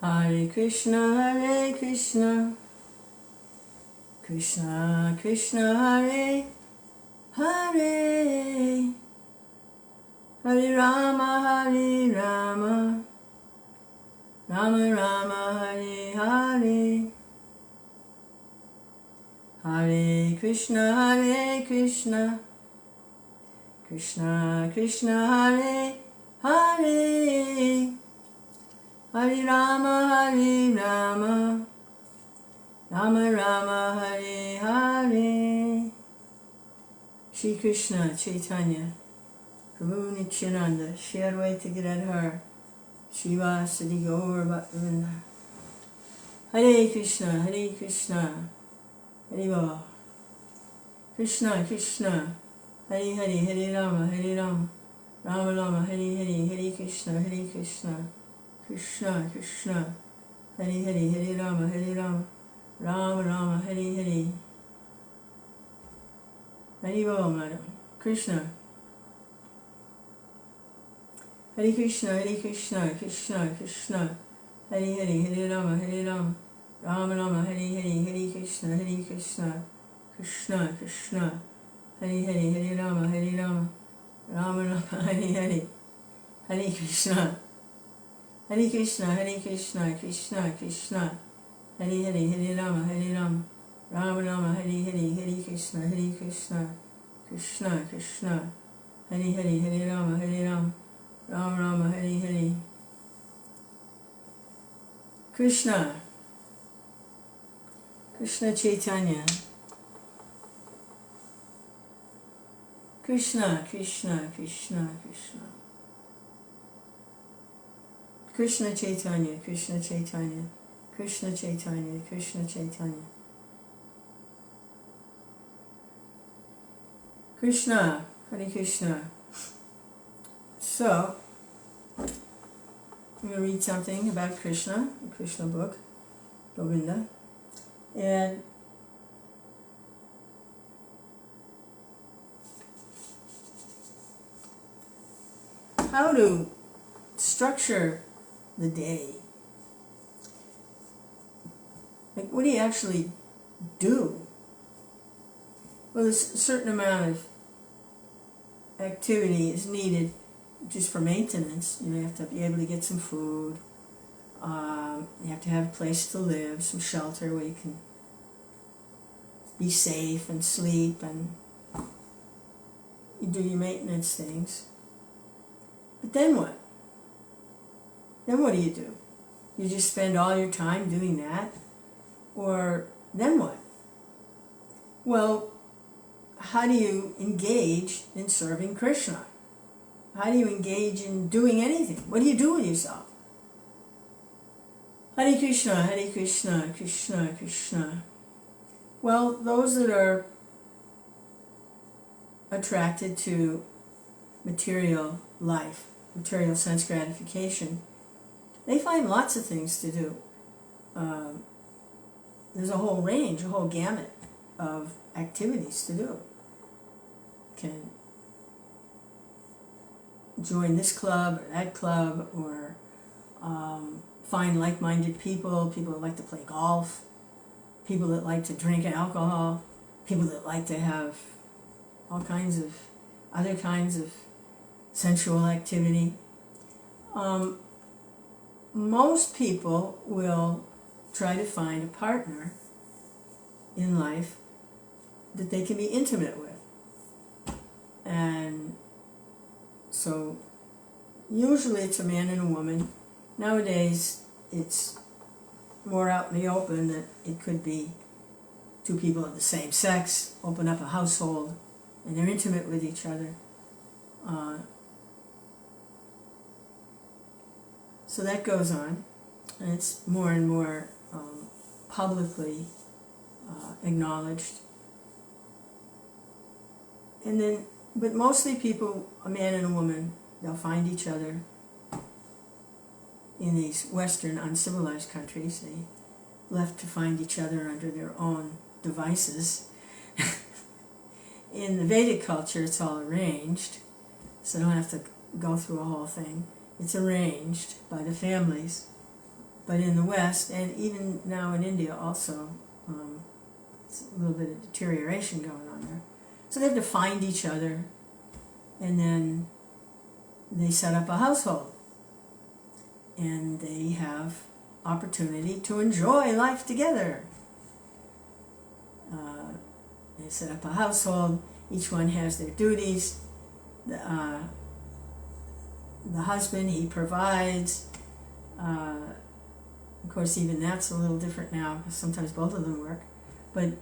Hare Kṛṣṇa, Kṛṣṇa Kṛṣṇa, Hare Hare, Hare Rama, Rama Rama, Hare Hare, Hare Kṛṣṇa, Kṛṣṇa Kṛṣṇa, Hare Hare, Hare Rama, Rama Rama, Hare Hare. Shri Krishna Chaitanya Prabhu Nityananda, Shri Advaita Gadadhar, Shiva Sadi Gaur Bhaktivinoda. Hare Krishna, Hare Krishna, Hare Baba. Krishna Krishna, Hare Hare, Hare Rama, Rama Rama, Hare Hare, Hare Krishna, Krishna Krishna, Hare Hare, Hare Rama, Rama Rama, Hare Hare. Hare Bol, Madam. Krishna. Hare Krishna, Krishna Krishna, Hare Hare, Hare Rama, Rama Rama, Hare Hare, Hare Krishna, Krishna Krishna, Hare Hare, Hare Rama, Rama Rama, Hare Hare, Hare Krishna. Hare Krishna, Krishna Krishna, Hare Hare, Hare Rama, Rama Rama, Hare Hare, Hare Krishna, Krishna Krishna, Hare Hare, Hare Rama, Rama Rama, Hare Hare. Krishna, Krishna Chaitanya, Krishna Krishna, Krishna Chaitanya, Krishna Chaitanya, Krishna Chaitanya, Krishna Chaitanya. Krishna, Hare Krishna. So, I'm going to read something about Krishna, the Krishna book, Govinda, and how to structure the day. Like, what do you actually do? Well, there's a certain amount of activity is needed just for maintenance. You have to be able to get some food. You have to have a place to live, some shelter where you can be safe and sleep, and you do your maintenance things. But then what? Then what do? You just spend all your time doing that? Or then what? Well, how do you engage in serving Krishna? How do you engage in doing anything? What do you do with yourself? Hare Krishna, Krishna Krishna. Well, those that are attracted to material life, material sense gratification, they find lots of things to do. There's a whole range, a whole gamut of activities to do. Can join this club or that club, or find like-minded people that like to play golf, people that like to drink alcohol, people that like to have all kinds of other kinds of sensual activity. Most people will try to find a partner in life that they can be intimate with. And so usually it's a man and a woman. Nowadays it's more out in the open that it could be two people of the same sex, open up a household, and they're intimate with each other. So that goes on, and it's more and more publicly acknowledged. And then, but mostly people, a man and a woman, they'll find each other in these Western uncivilized countries. They left to find each other under their own devices. In the Vedic culture, it's all arranged, so I don't have to go through a whole thing. It's arranged by the families, But in the West, and even now in India also, it's a little bit of deterioration going on there. So they have to find each other, and then they set up a household. And they have opportunity to enjoy life together. They set up a household, each one has their duties. The husband, he provides. Of course, even that's a little different now, because sometimes both of them work. But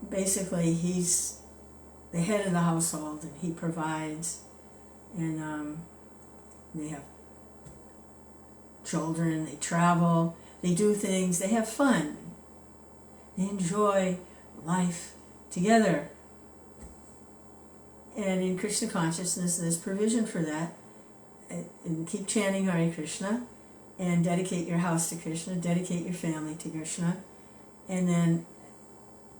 basically, he's the head of the household, and he provides. And they have children, they travel, they do things, they have fun. They enjoy life together. And in Krishna consciousness, there's provision for that. And keep chanting Hare Krishna, and dedicate your house to Krishna, dedicate your family to Krishna, and then,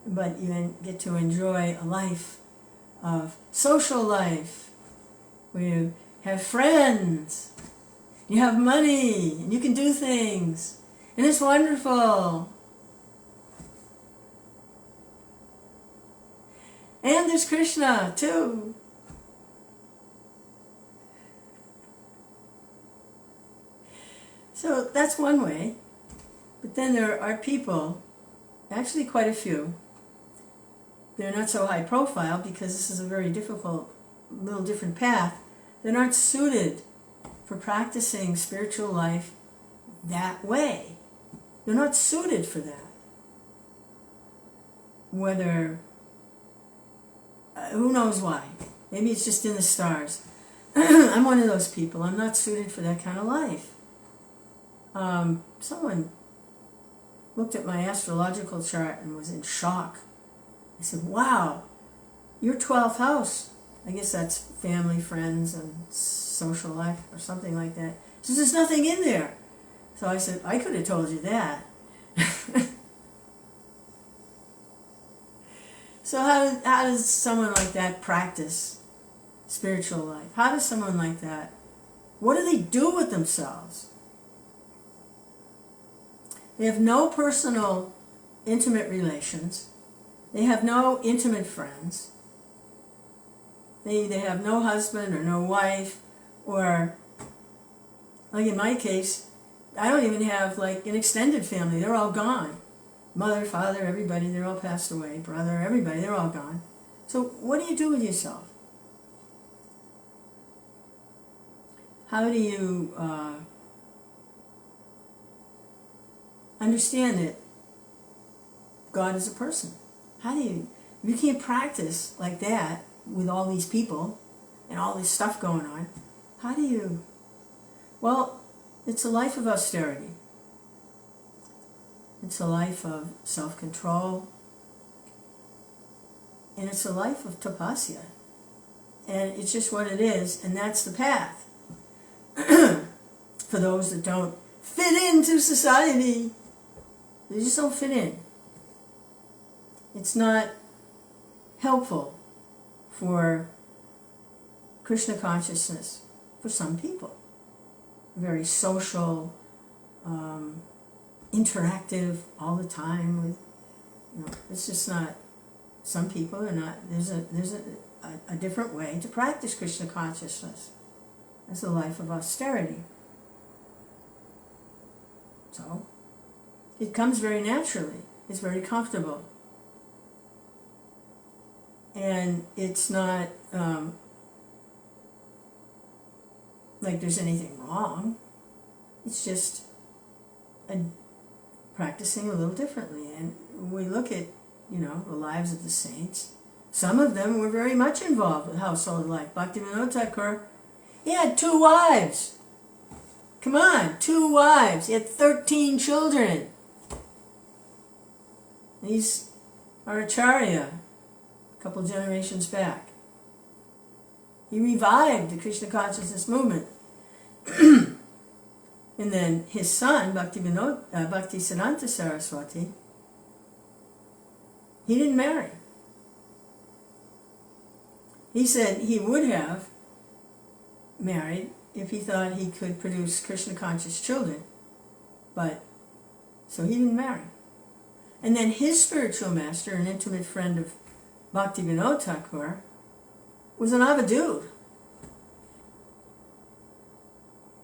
but you get to enjoy a life of social life, where you have friends, you have money, and you can do things, and it's wonderful. And there's Krishna too. So that's one way. But then there are people, actually quite a few, they're not so high profile because this is a very difficult, little different path. They're not suited for practicing spiritual life that way. They're not suited for that. Whether, who knows why? Maybe it's just in the stars. I'm one of those people. I'm not suited for that kind of life. Someone looked at my astrological chart and was in shock. I said, wow, your 12th house, I guess that's family, friends, and social life, or something like that. He says, there's nothing in there. So I said, I could have told you that. So how does someone like that practice spiritual life? How does someone like that, what do they do with themselves? They have no personal, intimate relations. They have no intimate friends. They have no husband or no wife, or, like in my case, I don't even have like an extended family. They're all gone. Mother, father, everybody, they're all passed away. Brother, everybody, they're all gone. So what do you do with yourself? How do you understand that God is a person? How do you, if you can't practice like that with all these people and all this stuff going on, how do you, well, it's a life of austerity. It's a life of self-control. And it's a life of tapasya. And it's just what it is, and that's the path. For those that don't fit into society, they just don't fit in. It's not helpful for Krishna consciousness for some people. Very social, interactive all the time with, it's just not, some people are not, there's a different way to practice Krishna consciousness. It's a life of austerity. So, it comes very naturally. It's very comfortable. And it's not like there's anything wrong. It's just practicing a little differently. And we look at, the lives of the saints. Some of them were very much involved with household life. Bhaktivinoda Thakur, he had 2 wives. Come on, 2 wives. He had 13 children. These are Acharya, a couple generations back. He revived the Krishna consciousness movement. And then his son, Bhaktisiddhanta Saraswati, he didn't marry. He said he would have married if he thought he could produce Krishna conscious children, but So he didn't marry. And then his spiritual master, an intimate friend of Bhaktivinoda Thakur, was an avadut.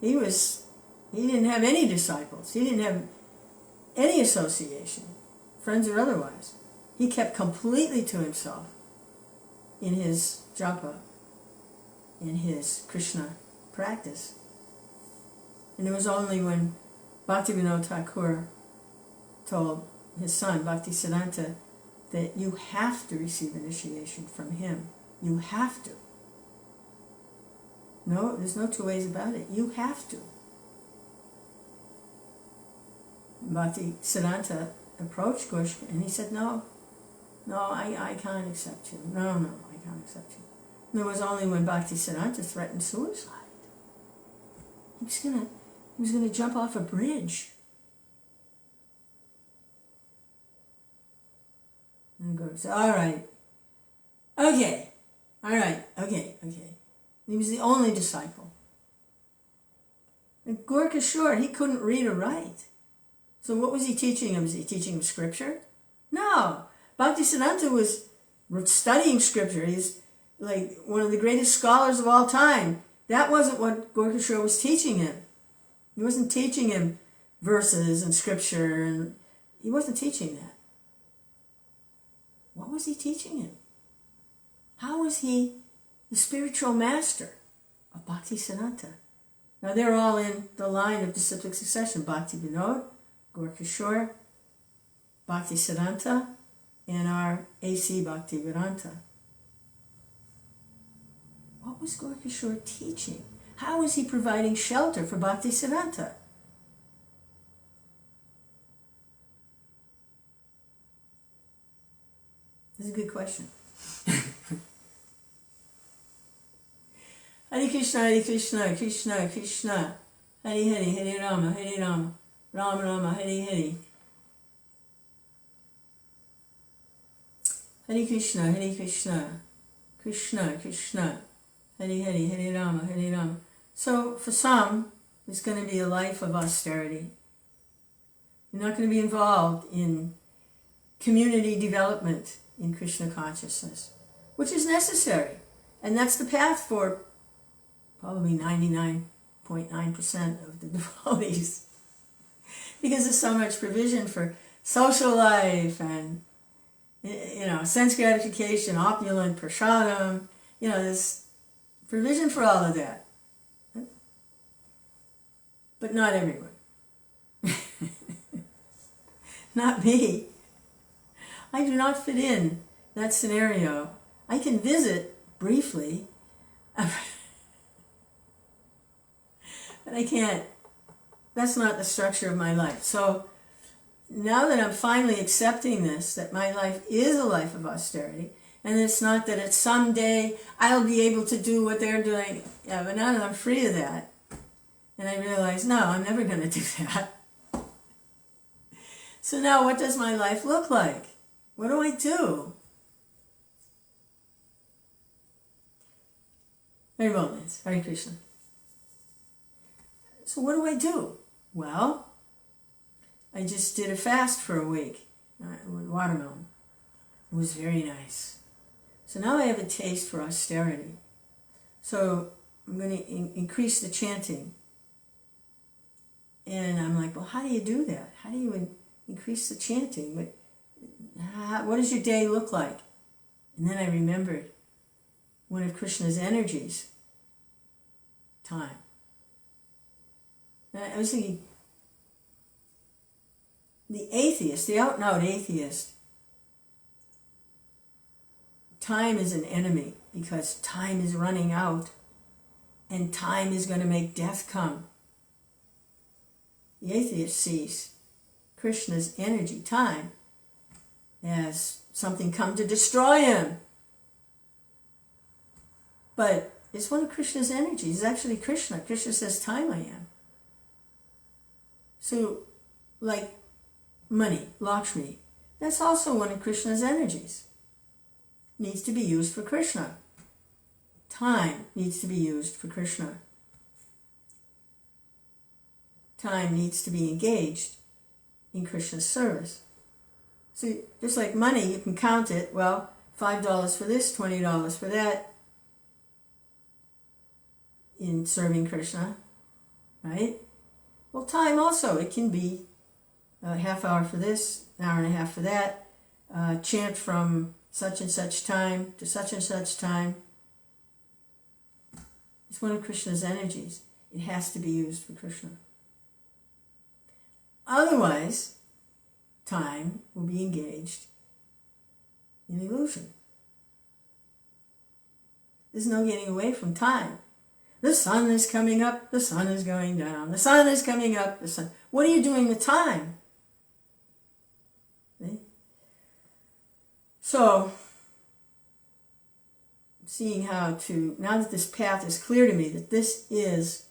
He didn't have any disciples. He didn't have any association, friends or otherwise. He kept completely to himself in his japa, in his Kṛṣṇa practice. And it was only when Bhaktivinoda Thakur told his son, Bhaktisiddhanta, that you have to receive initiation from him. You have to. No, there's no two ways about it. You have to. Bhaktisiddhanta approached Kṛṣṇa and he said, no, I can't accept you. No, I can't accept you. And it was only when Bhaktisiddhanta threatened suicide. He was gonna jump off a bridge. And Guru said, all right. He was the only disciple. And Kṛṣṇa, he couldn't read or write. So what was he teaching him? Was he teaching him scripture? No. Bhaktisiddhanta was studying scripture. He's like one of the greatest scholars of all time. That wasn't what Kṛṣṇa was teaching him. He wasn't teaching him verses and scripture, and he wasn't teaching that. What was he teaching him? How was he the spiritual master of Bhaktisiddhanta? Now they're all in the line of disciplic succession. Bhaktivinoda, Kṛṣṇa, Bhaktisiddhanta, and our A.C. Bhaktivedanta. What was Kṛṣṇa teaching? How was he providing shelter for Bhaktisiddhanta? That's a good question. Hare Kṛṣṇa, Krishna, Krishna, Hare Hare, Hare Rama, Rama Rama, Hare Hare. Hare Kṛṣṇa, Krishna, Krishna, Hare Hare, Hare Rama. So for some, it's going to be a life of austerity. You're not going to be involved in community development in Krishna consciousness, which is necessary. And that's the path for probably 99.9% of the devotees. Because there's so much provision for social life and, sense gratification, opulent, prasadam. There's provision for all of that. But not everyone. Not me. I do not fit in that scenario. I can visit briefly, but I can't. That's not the structure of my life. So now that I'm finally accepting this, that my life is a life of austerity, and it's not that it's someday I'll be able to do what they're doing. Yeah, but now that I'm free of that, and I realize, no, I'm never going to do that. So now what does my life look like? What do I do? Very well, Lance. Hare Krishna. So what do I do? Well, I just did a fast for a week with watermelon. It was very nice. So now I have a taste for austerity. So I'm going to increase the chanting. And I'm like, well, how do you do that? How do you increase the chanting? What does your day look like? And then I remembered one of Krishna's energies, time. And I was thinking, the atheist, the out-and-out atheist, time is an enemy because time is running out and time is going to make death come. The atheist sees Krishna's energy, time, as something come to destroy him. But it's one of Krishna's energies. It's actually Kṛṣṇa. Krishna says, time I am. So, like money, Lakshmi, that's also one of Krishna's energies. Needs to be used for Kṛṣṇa. Time needs to be used for Kṛṣṇa. Time needs to be engaged in Krishna's service. So just like money, you can count it. Well, $5 for this, $20 for that in serving Krishna, right? Well, time also, it can be a half hour for this, an hour and a half for that, chant from such and such time to such and such time. It's one of Krishna's energies. It has to be used for Krishna. Otherwise, time will be engaged in illusion. There's no getting away from time. The sun is coming up, the sun is going down. The sun is coming up, the sun. What are you doing with time? See? So, seeing how to, now that this path is clear to me, that this is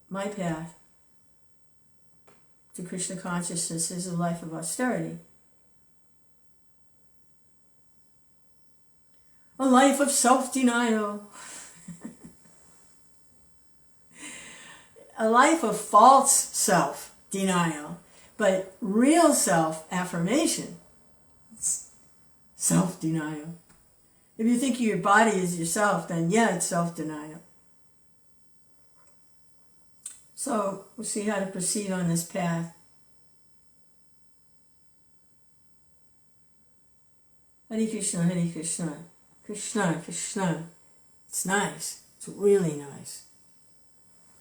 my path to Krishna consciousness, is a life of austerity. A life of self-denial. A life of false self-denial, but real self-affirmation. It's self-denial. If you think your body is yourself, then yeah, it's self-denial. So we'll see how to proceed on this path. Hare Krishna, Hare Krishna, Krishna, Krishna. It's nice. It's really nice.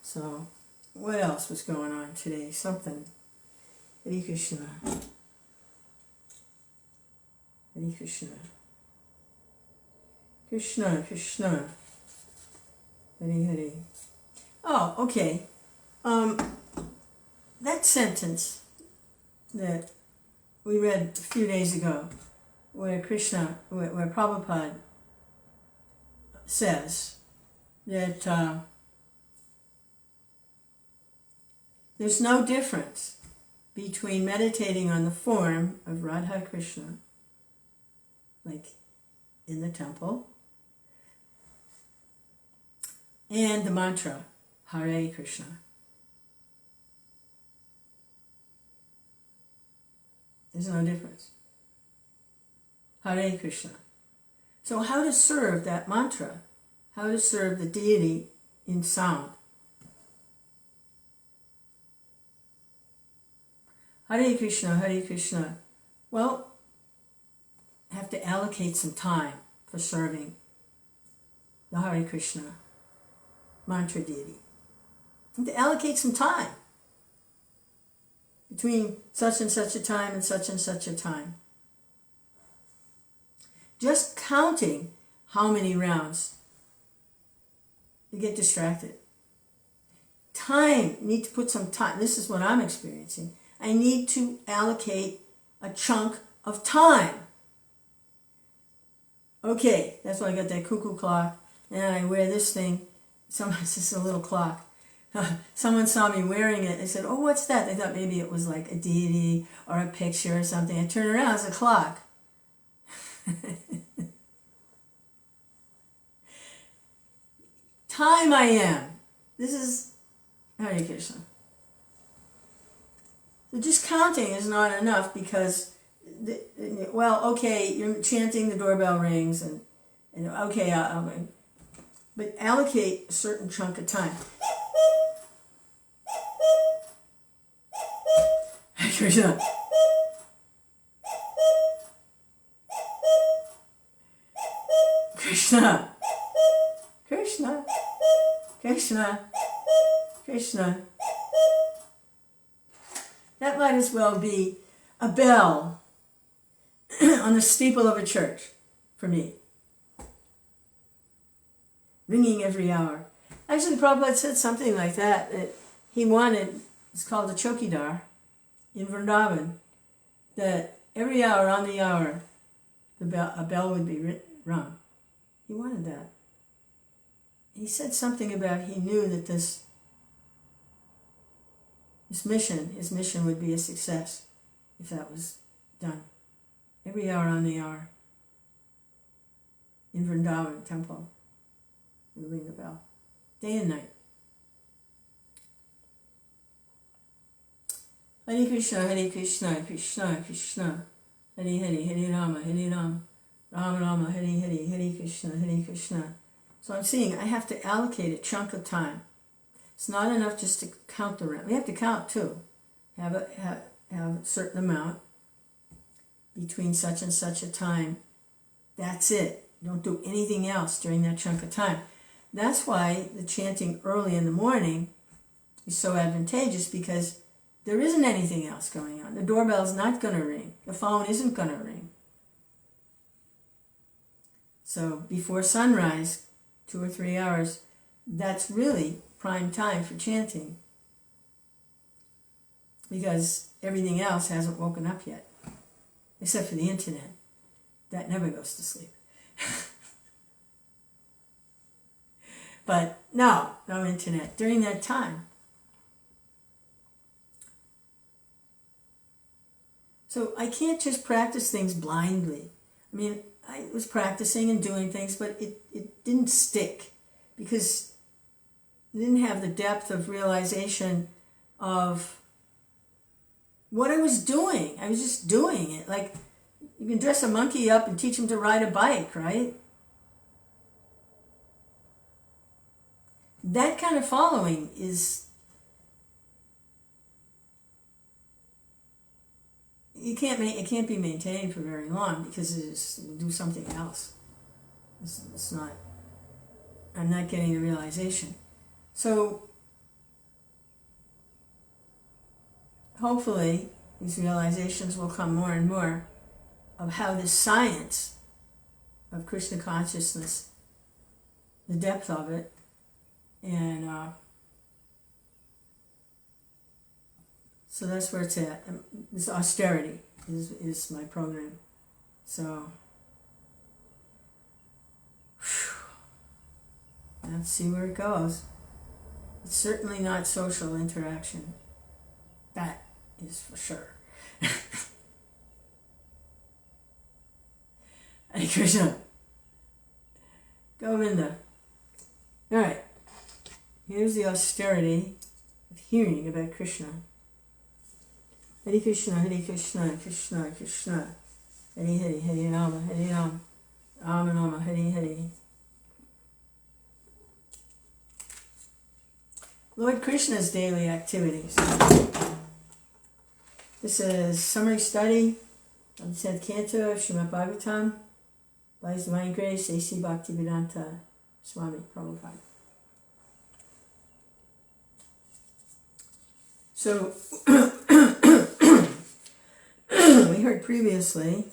So, what else was going on today? Something. Hare Krishna. Hare Krishna. Krishna, Krishna. Hare Hare. Oh, okay. That sentence that we read a few days ago, where Prabhupada says that there's no difference between meditating on the form of Radha Krishna, like in the temple, and the mantra, Hare Krishna. There's no difference. Hare Krishna. So how to serve that mantra, how to serve the deity in sound. Hare Krishna, Hare Krishna. Well, have to allocate some time for serving the Hare Krishna mantra deity. Have to allocate some time between such and such a time and such a time. Just counting how many rounds, you get distracted. Time, you need to put some time. This is what I'm experiencing. I need to allocate a chunk of time. Okay, that's why I got that cuckoo clock, and I wear this thing. It's just a little clock. Someone saw me wearing it. They said, "Oh, what's that?" They thought maybe it was like a deity or a picture or something. I turned around, it's a clock. Time I am. This is Hare Krishna. So just counting is not enough because, well, okay, you're chanting, the doorbell rings, and okay, but allocate a certain chunk of time. Hare Krishna. Krishna. Krishna. Krishna. Krishna. That might as well be a bell on the steeple of a church for me. Ringing every hour. Actually, Prabhupada said something like that he wanted, it's called a chokidar in Vrindavan, that every hour on the hour, a bell would be rung. He wanted that. He said something about he knew that his mission would be a success if that was done. Every hour on the hour in Vrindavan temple, we ring the bell, day and night. Hare Krishna, Krishna Krishna, Hare Hare, Hare Rama, Rama Rama, Hare Hare, Hare Krishna. So I'm seeing I have to allocate a chunk of time. It's not enough just to count the round. We have to count too. Have a certain amount between such and such a time. That's it. Don't do anything else during that chunk of time. That's why the chanting early in the morning is so advantageous, because there isn't anything else going on. The doorbell's not going to ring. The phone isn't going to ring. So before sunrise, 2 or 3 hours, that's really prime time for chanting, because everything else hasn't woken up yet, except for the internet. That never goes to sleep. But no internet during that time. So I can't just practice things blindly. I mean, I was practicing and doing things, but it didn't stick, because I didn't have the depth of realization of what I was doing. I was just doing it. Like, you can dress a monkey up and teach him to ride a bike, right? That kind of following is, it can't be maintained for very long, because we'll do something else. It's not, I'm not getting the realization. So hopefully these realizations will come more and more of how this science of Krishna consciousness, the depth of it, and so that's where it's at. This austerity is my program. So let's see where it goes. It's certainly not social interaction. That is for sure. Hare Krishna. Govinda. All right. Here's the austerity of hearing about Krishna. Hare Krishna, Krishna Krishna, Hare Hare, Hare Rama, Rama Rama, Hare Hare. Lord Krishna's daily activities. This is summary study of the 10th canto of Srimad Bhagavatam by His Divine Grace A.C. Bhaktivedanta Swami Prabhupada. So, we heard previously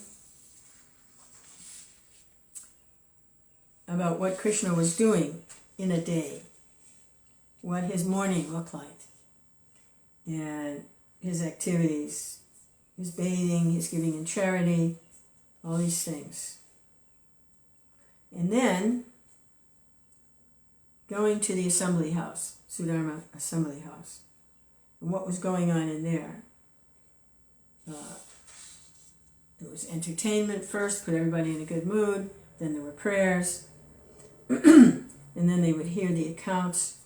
about what Krishna was doing in a day, what his morning looked like, and his activities, his bathing, his giving in charity, all these things. And then going to the assembly house, Sudharma assembly house, and what was going on in there. There was entertainment first, put everybody in a good mood, then there were prayers, and then they would hear the accounts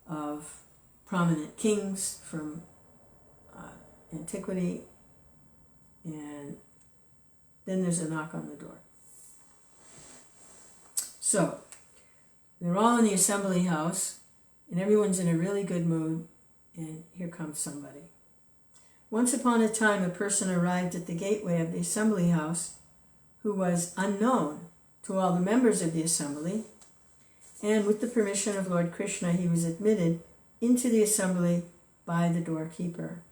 of prominent kings from antiquity, and then there's a knock on the door. So, they're all in the assembly house, and everyone's in a really good mood, and here comes somebody. Once upon a time, a person arrived at the gateway of the assembly house who was unknown to all the members of the assembly, and with the permission of Lord Krishna, he was admitted into the assembly by the doorkeeper.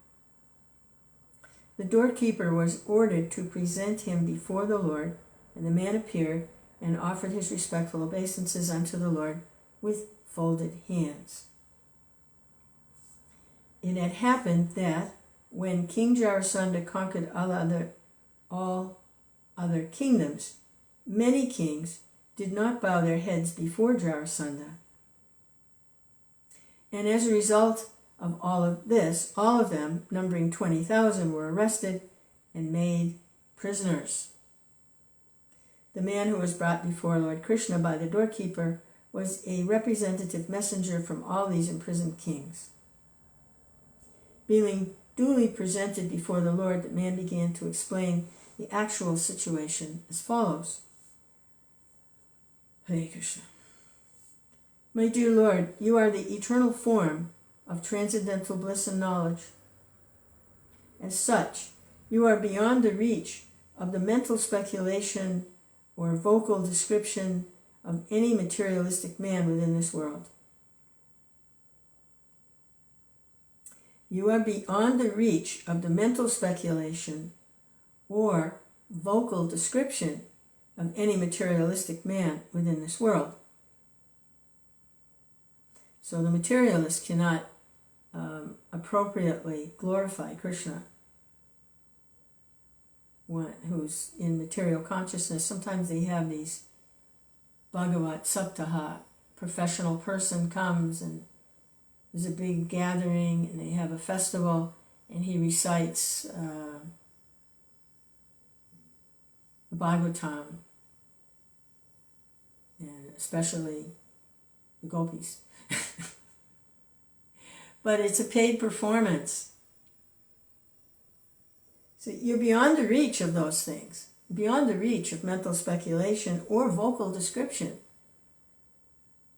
The doorkeeper was ordered to present him before the Lord, and the man appeared and offered his respectful obeisances unto the Lord with folded hands. It had happened that when King Jarasandha conquered all other kingdoms, many kings did not bow their heads before Jarasandha. And as a result of all of this, all of them, numbering 20,000, were arrested and made prisoners. The man who was brought before Lord Krishna by the doorkeeper was a representative messenger from all these imprisoned kings. Being duly presented before the Lord that man began to explain the actual situation as follows. Hare Krishna. My dear Lord, you are the eternal form of transcendental bliss and knowledge. As such, you are beyond the reach of the mental speculation or vocal description of any materialistic man within this world. You are beyond the reach of the mental speculation or vocal description of any materialistic man within this world. So the materialist cannot appropriately glorify Kṛṣṇa, one who's in material consciousness. Sometimes they have these Bhagavat Saptaha. Professional person comes and there's a big gathering and they have a festival and he recites the Bhagavatam, and especially the gopis. But it's a paid performance. So you're beyond the reach of those things, beyond the reach of mental speculation or vocal description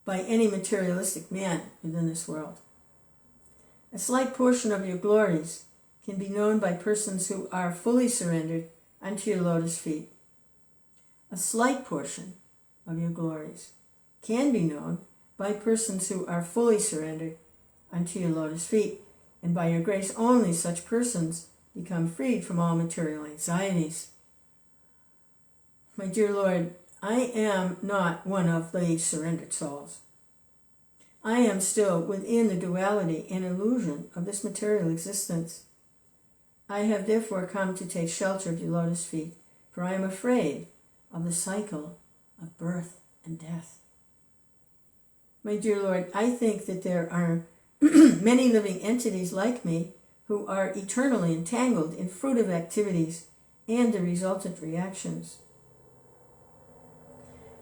by any materialistic man within this world. A slight portion of your glories can be known by persons who are fully surrendered unto your lotus feet. A slight portion of your glories can be known by persons who are fully surrendered unto your lotus feet, and by your grace only such persons become freed from all material anxieties. My dear Lord, I am not one of the surrendered souls. I am still within the duality and illusion of this material existence. I have therefore come to take shelter of your lotus feet, for I am afraid of the cycle of birth and death. My dear Lord, I think that there are many living entities like me who are eternally entangled in fruitive activities and the resultant reactions.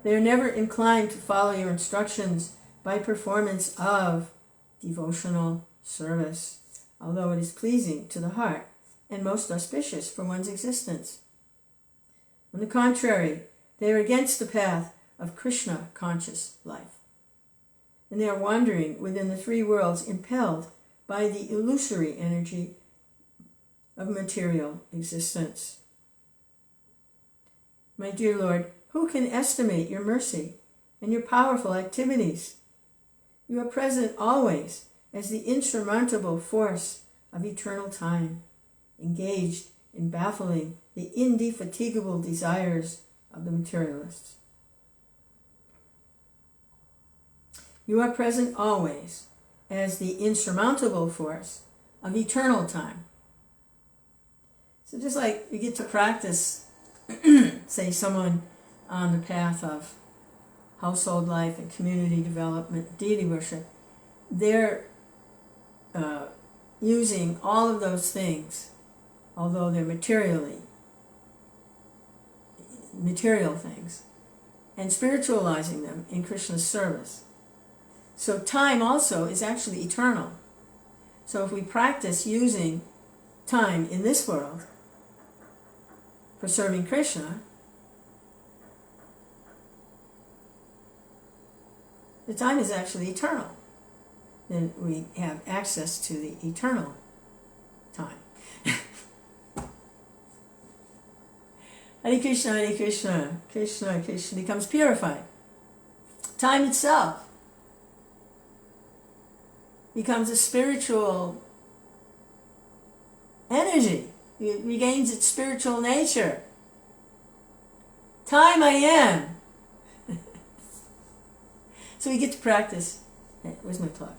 They are never inclined to follow your instructions by performance of devotional service, although it is pleasing to the heart and most auspicious for one's existence. On the contrary, they are against the path of Kṛṣṇa conscious life, and they are wandering within the three worlds, impelled by the illusory energy of material existence. My dear Lord, who can estimate your mercy and your powerful activities? You are present always as the insurmountable force of eternal time, engaged in baffling the indefatigable desires of the materialists. You are present always as the insurmountable force of eternal time. So just like you get to practice, say someone on the path of household life and community development, deity worship, they're using all of those things, although they're material things, and spiritualizing them in Krishna's service. So time also is actually eternal. So if we practice using time in this world for serving Kṛṣṇa, the time is actually eternal. Then we have access to the eternal time. Hare Krishna, Krishna, Krishna becomes purified. Time itself becomes a spiritual energy. It regains its spiritual nature. Time I am. So we get to practice. Hey, where's my clock?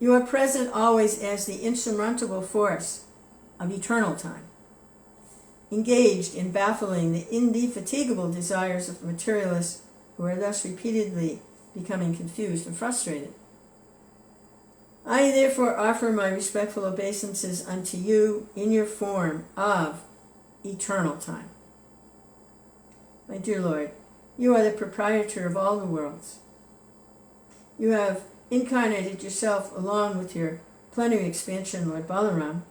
You are present always as the insurmountable force of eternal time, engaged in baffling the indefatigable desires of the materialists who are thus repeatedly becoming confused and frustrated. I therefore offer my respectful obeisances unto you in your form of eternal time. My dear Lord, you are the proprietor of all the worlds. You have incarnated yourself along with your plenary expansion, Lord Balaram,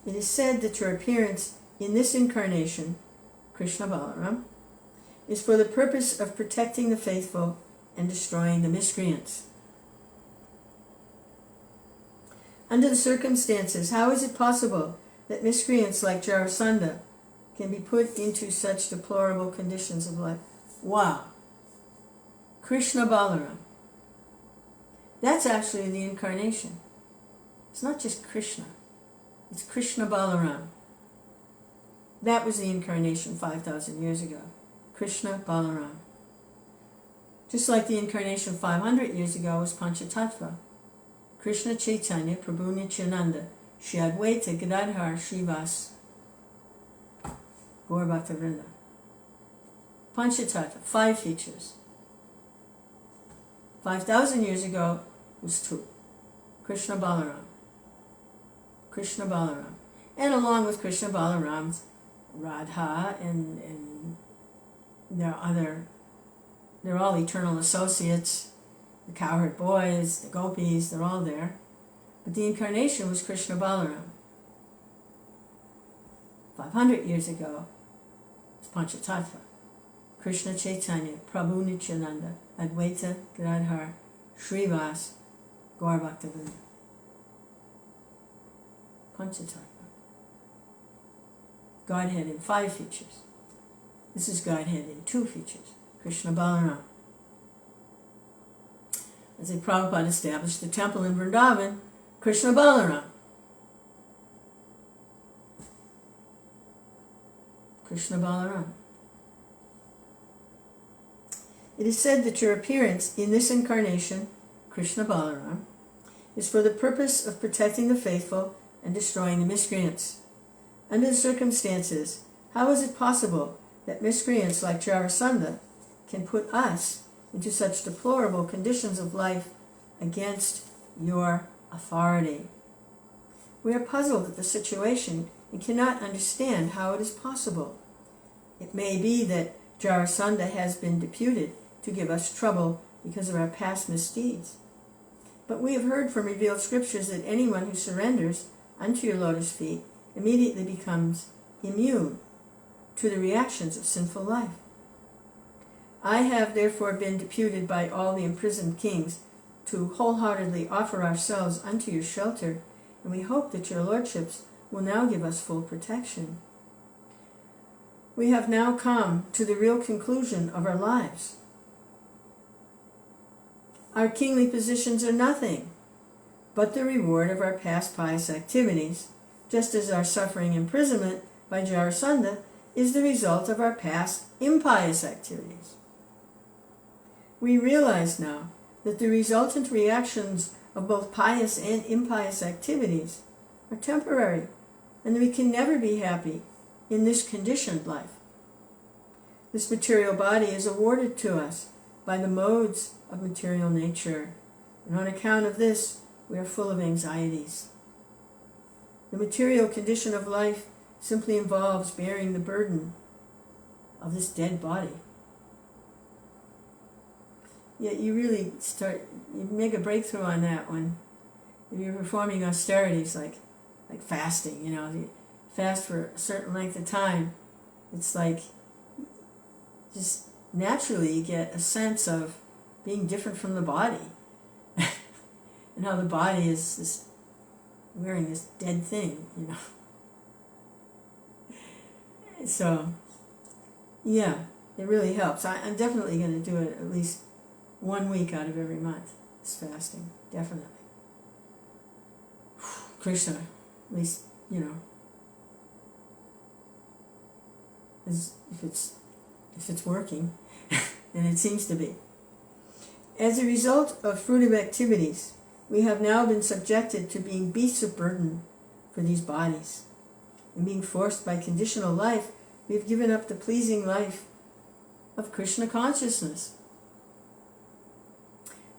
it is said that your appearance in this incarnation, Kṛṣṇa Balaram, is for the purpose of protecting the faithful and destroying the miscreants. Under the circumstances, how is it possible that miscreants like Jarasandha can be put into such deplorable conditions of life? Wow. Kṛṣṇa Balaram. That's actually the incarnation. It's not just Krishna. It's Kṛṣṇa Balaram. That was the incarnation 5,000 years ago. Kṛṣṇa Balaram. Just like the incarnation 500 years ago was Panchatattva. Krishna Chaitanya Prabhu Nityananda Shri Advaita Gadadhar Srivas Gaur Bhaktavrinda. Panchatattva, 5 features. 5,000 years ago was 2. Kṛṣṇa Balaram. Kṛṣṇa Balaram. And along with Kṛṣṇa Balaram, Radha and there are they're all eternal associates. The cowherd boys, the gopis, they're all there. But the incarnation was Kṛṣṇa Balaram. 500 years ago was Panchatattva. Krishna Chaitanya, Prabhu Nityananda, Advaita Gadadhar, Srivas, Gaur Bhaktavrinda. Panchatattva. Godhead in 5 features. This is Godhead in 2 features. Kṛṣṇa Balaram. As Prabhupada established the temple in Vrindavan, Kṛṣṇa Balaram. Kṛṣṇa Balaram. It is said that your appearance in this incarnation, Kṛṣṇa Balaram, is for the purpose of protecting the faithful and destroying the miscreants. Under the circumstances, how is it possible that miscreants like Jarasandha can put us into such deplorable conditions of life against your authority? We are puzzled at the situation and cannot understand how it is possible. It may be that Jarasandha has been deputed to give us trouble because of our past misdeeds. But we have heard from revealed scriptures that anyone who surrenders unto your lotus feet immediately becomes immune to the reactions of sinful life. I have therefore been deputed by all the imprisoned kings to wholeheartedly offer ourselves unto your shelter, and we hope that your lordships will now give us full protection. We have now come to the real conclusion of our lives. Our kingly positions are nothing but the reward of our past pious activities, just as our suffering imprisonment by Jarasandha is the result of our past impious activities. We realize now that the resultant reactions of both pious and impious activities are temporary, and that we can never be happy in this conditioned life. This material body is awarded to us by the modes of material nature, and on account of this, we are full of anxieties. The material condition of life simply involves bearing the burden of this dead body. Yet you really you make a breakthrough on that when you're performing austerities like fasting, you fast for a certain length of time. It's like just naturally you get a sense of being different from the body and how the body is wearing this dead thing, So, yeah, it really helps. I'm definitely going to do it at least 1 week out of every month, this fasting, definitely. Kṛṣṇa, at least, if it's working, and it seems to be. As a result of fruitive activities, we have now been subjected to being beasts of burden for these bodies. And being forced by conditional life, we have given up the pleasing life of Krishna consciousness.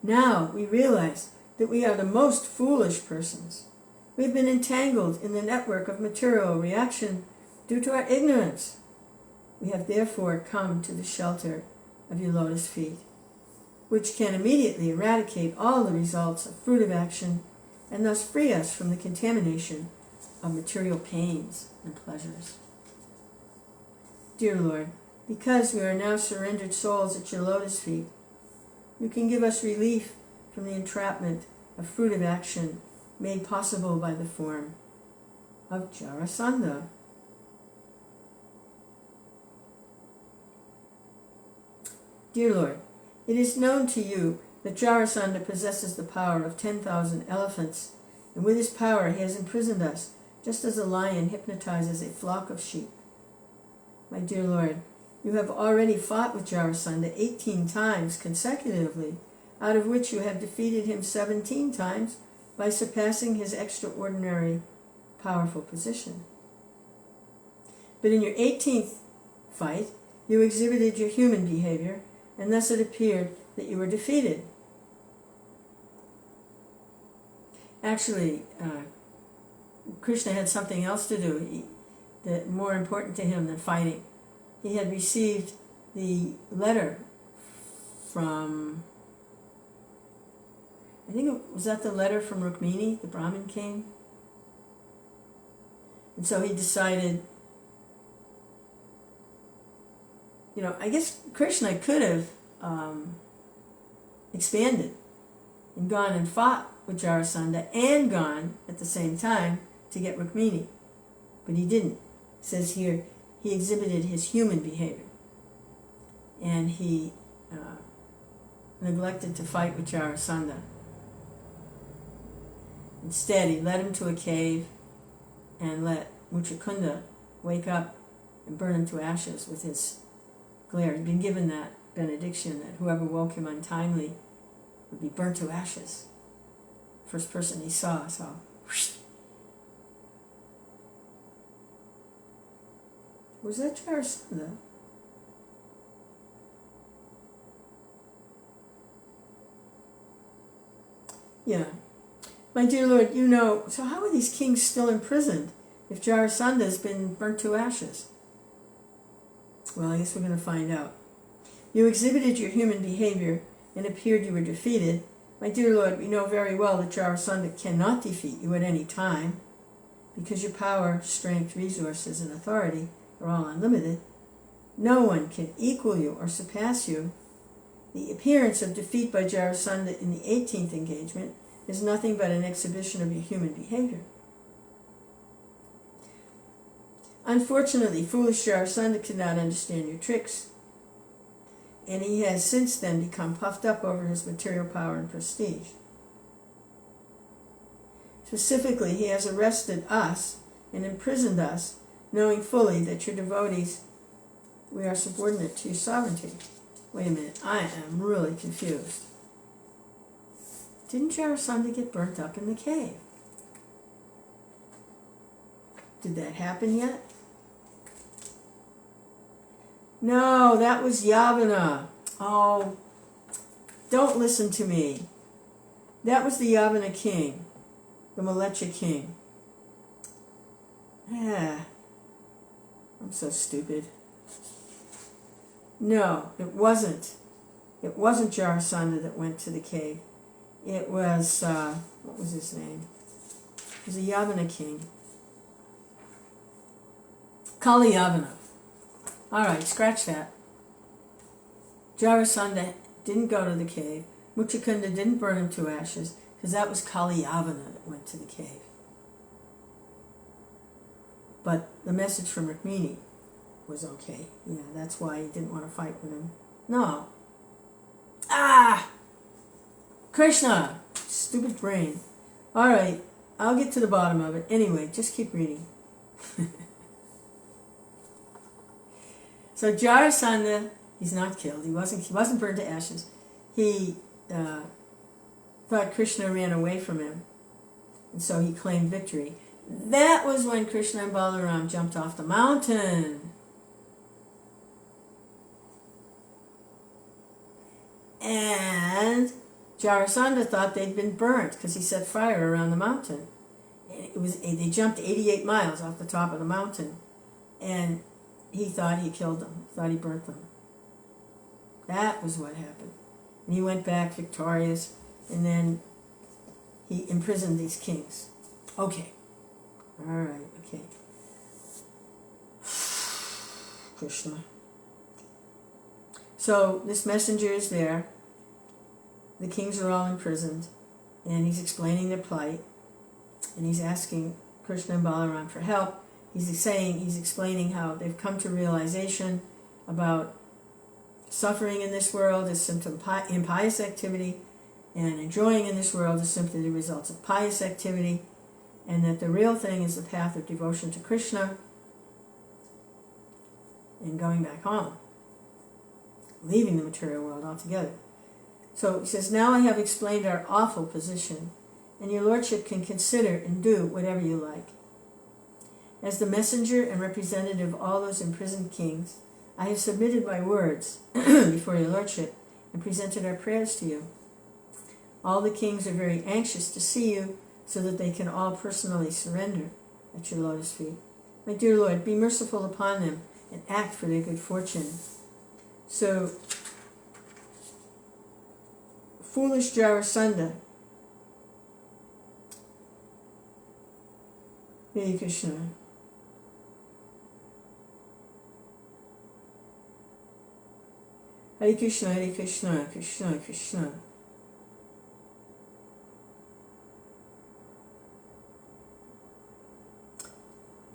Now we realize that we are the most foolish persons. We have been entangled in the network of material reaction due to our ignorance. We have therefore come to the shelter of your lotus feet. which can immediately eradicate all the results of fruitive action and thus free us from the contamination of material pains and pleasures. Dear Lord, because we are now surrendered souls at your lotus feet, you can give us relief from the entrapment of fruitive action made possible by the form of Jarasandha. Dear Lord, it is known to you that Jarasandha possesses the power of 10,000 elephants, and with his power he has imprisoned us, just as a lion hypnotizes a flock of sheep. My dear Lord, you have already fought with Jarasandha 18 times consecutively, out of which you have defeated him 17 times by surpassing his extraordinary, powerful position. But in your 18th fight, you exhibited your human behavior, and thus it appeared that you were defeated. Actually, Kṛṣṇa had something else to do that more important to him than fighting. He had received the letter from, I think was that the letter from Rukmini, the Brahmin king? And so he decided, I guess Kṛṣṇa could have expanded and gone and fought with Jarasandha and gone at the same time to get Rukmini. But he didn't. It says here, he exhibited his human behavior. And he neglected to fight with Jarasandha. Instead, he led him to a cave and let Muchukunda wake up and burn him to ashes with his glare. He'd been given that benediction that whoever woke him untimely would be burnt to ashes. First person he saw, whoosh. Was that Jarasandha? Yeah. My dear Lord, so how are these kings still imprisoned if Jarasandha has been burnt to ashes? Well, I guess we're going to find out. You exhibited your human behavior and appeared you were defeated. My dear Lord, we know very well that Jarasandha cannot defeat you at any time, because your power, strength, resources, and authority are all unlimited. No one can equal you or surpass you. The appearance of defeat by Jarasandha in the 18th engagement is nothing but an exhibition of your human behavior. Unfortunately, foolish Jarasandha could not understand your tricks, and he has since then become puffed up over his material power and prestige. Specifically, he has arrested us and imprisoned us, knowing fully that your devotees, we are subordinate to your sovereignty. Wait a minute, I am really confused. Didn't Jarasandha get burnt up in the cave? Did that happen yet? No, that was Yavana. Oh, don't listen to me. That was the Yavana king, the Malecha king. I'm so stupid. No, it wasn't. It wasn't Jarasandha that went to the cave. It was, what was his name? It was a Yavana king. Kali Yavana. Alright, scratch that. Jarasandha didn't go to the cave. Muchukunda didn't burn him to ashes, because that was Kali Yavana that went to the cave. But the message from Rukmini was okay. Yeah, that's why he didn't want to fight with him. No. Kṛṣṇa! Stupid brain. Alright, I'll get to the bottom of it. Anyway, just keep reading. So Jarasandha, he's not killed. He wasn't burned to ashes. He thought Kṛṣṇa ran away from him, and so he claimed victory. That was when Kṛṣṇa and Balaram jumped off the mountain. And Jarasandha thought they'd been burnt because he set fire around the mountain. They jumped 88 miles off the top of the mountain, and he thought he killed them, thought he burnt them. That was what happened. and he went back victorious, and then he imprisoned these kings. Okay. All right, okay. Kṛṣṇa. So this messenger is there. The kings are all imprisoned, and he's explaining their plight, and he's asking Kṛṣṇa and Balaram for help. He's explaining how they've come to realization about suffering in this world is simply impious activity, and enjoying in this world is simply the results of pious activity, and that the real thing is the path of devotion to Kṛṣṇa and going back home, leaving the material world altogether. So he says, now I have explained our awful position, and your lordship can consider and do whatever you like. As the messenger and representative of all those imprisoned kings, I have submitted my words before your lordship and presented our prayers to you. All the kings are very anxious to see you so that they can all personally surrender at your lotus feet. My dear Lord, be merciful upon them and act for their good fortune. So, foolish Jarasandha, Hare Kṛṣṇa. Hare Kṛṣṇa, Hare Kṛṣṇa, Kṛṣṇa Kṛṣṇa.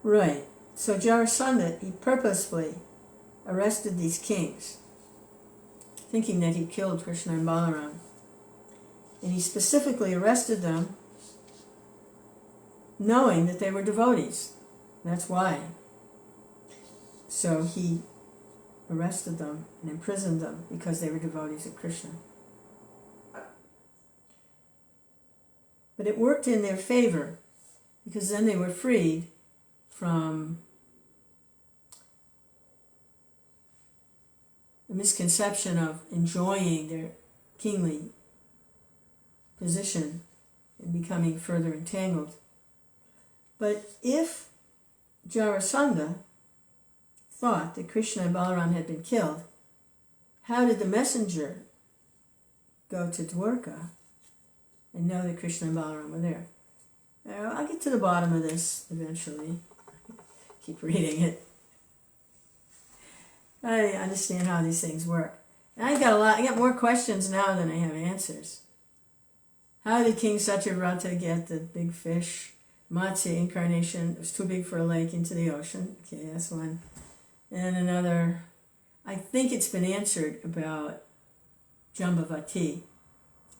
Right. So Jarasandha, he purposefully arrested these kings, thinking that he killed Kṛṣṇa and Balaram. And he specifically arrested them knowing that they were devotees. That's why. So he arrested them and imprisoned them because they were devotees of Kṛṣṇa. But it worked in their favor, because then they were freed from the misconception of enjoying their kingly position and becoming further entangled. But if Jarasandha thought that Kṛṣṇa and Balaram had been killed, how did the messenger go to Dwarka and know that Kṛṣṇa and Balaram were there? I'll get to the bottom of this eventually. Keep reading it. I understand how these things work. And I got more questions now than I have answers. How did King Satyavrata get the big fish? Matsya incarnation was too big for a lake into the ocean. Okay, that's one. And another, I think it's been answered about Jambavati,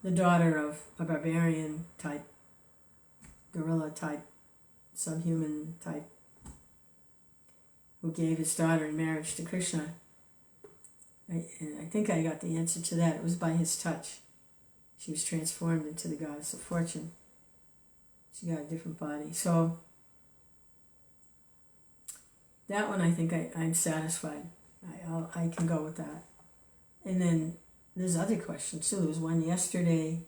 the daughter of a barbarian type, gorilla type, subhuman type, who gave his daughter in marriage to Kṛṣṇa. I think I got the answer to that. It was by his touch. She was transformed into the goddess of fortune. She got a different body. So that one, I think I'm satisfied. I can go with that. And then there's other questions too. There was one yesterday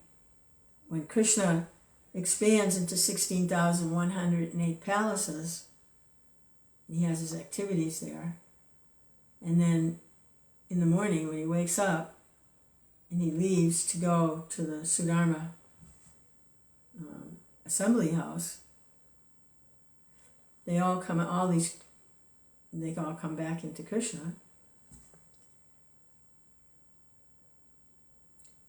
when Kṛṣṇa expands into 16,108 palaces. He has his activities there. And then in the morning when he wakes up and he leaves to go to the Sudharma assembly house, they all come back into Kṛṣṇa.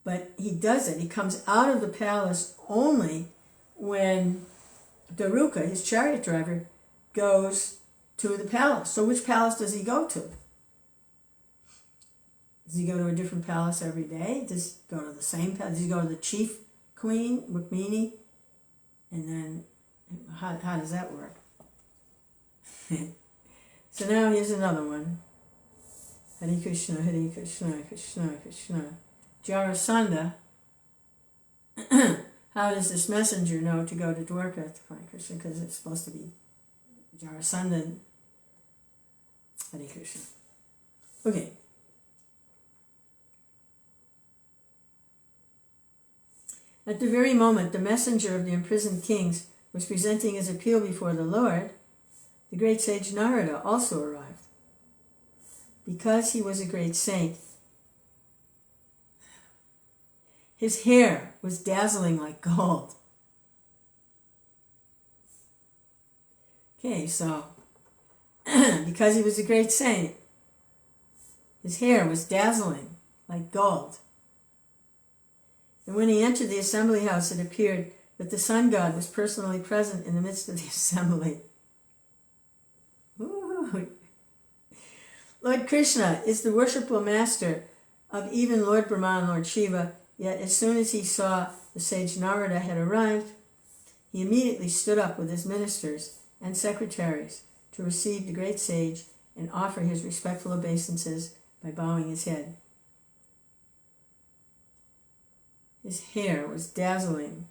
But he does it. He comes out of the palace only when Daruka, his chariot driver, goes to the palace. So which palace does he go to? Does he go to a different palace every day? Does he go to the same palace? Does he go to the chief queen, Rukmini? And then, how does that work? So now here's another one. Hare Kṛṣṇa, Hare Kṛṣṇa, Kṛṣṇa Kṛṣṇa. Jarasandha, how does this messenger know to go to Dwarka to find Kṛṣṇa? Because it's supposed to be Jarasandha. Hare Kṛṣṇa. Okay. At the very moment the messenger of the imprisoned kings was presenting his appeal before the Lord, the great sage Narada also arrived. Because he was a great saint, His hair was dazzling like gold. Okay, so because he was a great saint, his hair was dazzling like gold. And when he entered the assembly house, it appeared that the sun god was personally present in the midst of the assembly. Ooh. Lord Kṛṣṇa is the worshipful master of even Lord Brahma and Lord Shiva, yet as soon as he saw the sage Narada had arrived, he immediately stood up with his ministers and secretaries to receive the great sage and offer his respectful obeisances by bowing his head. His hair was dazzling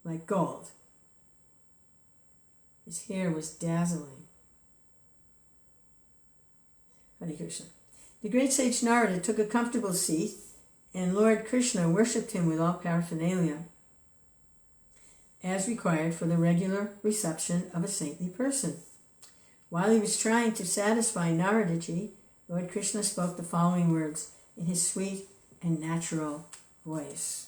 like gold. His hair was dazzling. Hare Krishna. The great sage Narada took a comfortable seat, and Lord Kṛṣṇa worshipped him with all paraphernalia, as required for the regular reception of a saintly person. While he was trying to satisfy Naradaji, Lord Kṛṣṇa spoke the following words in his sweet and natural voice.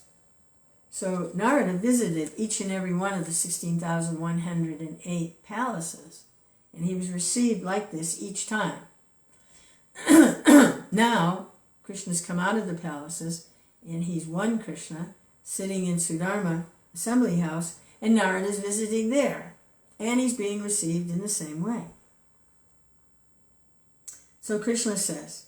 So Narada visited each and every one of the 16,108 palaces, and he was received like this each time. Now, Krishna's come out of the palaces, and he's one Kṛṣṇa sitting in Sudharma assembly house, and Narada's visiting there, and he's being received in the same way. So Krishna says,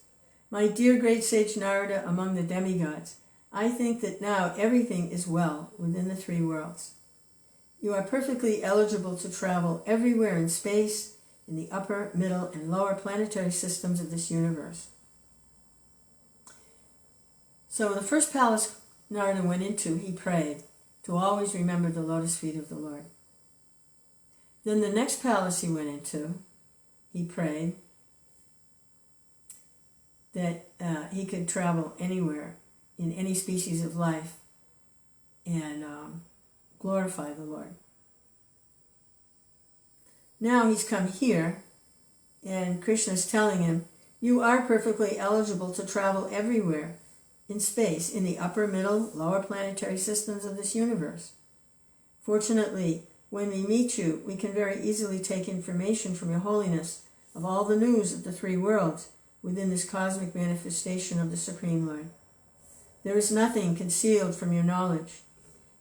"My dear great sage Narada among the demigods, I think that now everything is well within the three worlds. You are perfectly eligible to travel everywhere in space, in the upper, middle, and lower planetary systems of this universe." So the first palace Narada went into, he prayed to always remember the lotus feet of the Lord. Then the next palace he went into, he prayed that he could travel anywhere in any species of life and glorify the Lord. Now he's come here, and Krishna is telling him, you are perfectly eligible to travel everywhere in space, in the upper, middle, lower planetary systems of this universe. Fortunately, when we meet you, we can very easily take information from your holiness of all the news of the three worlds within this cosmic manifestation of the Supreme Lord. There is nothing concealed from your knowledge.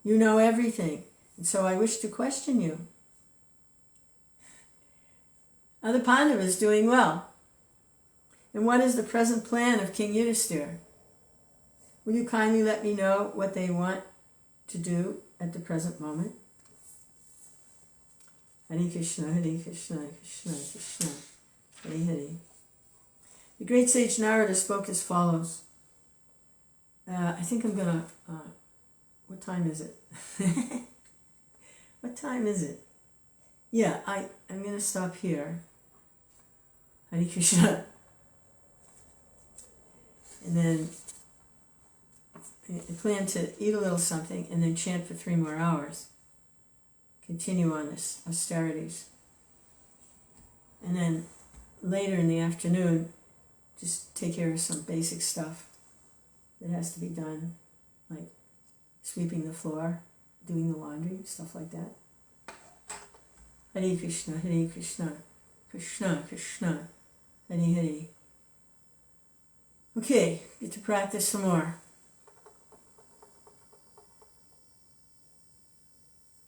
You know everything, and so I wish to question you. Are the Pandavas doing well? And what is the present plan of King Yudhisthira? Will you kindly let me know what they want to do at the present moment? Hare Krishna, Hare Krishna, Krishna Krishna, Hare Hare. The great sage Narada spoke as follows. I think I'm going to... what time is it? What time is it? Yeah, I'm going to stop here. Hare Krishna. And then I plan to eat a little something and then chant for 3 more hours. Continue on this austerities. And then later in the afternoon, just take care of some basic stuff that has to be done, like sweeping the floor, doing the laundry, stuff like that. Hare Krishna, Hare Krishna, Krishna Krishna, Hare Hare. Okay, get to practice some more.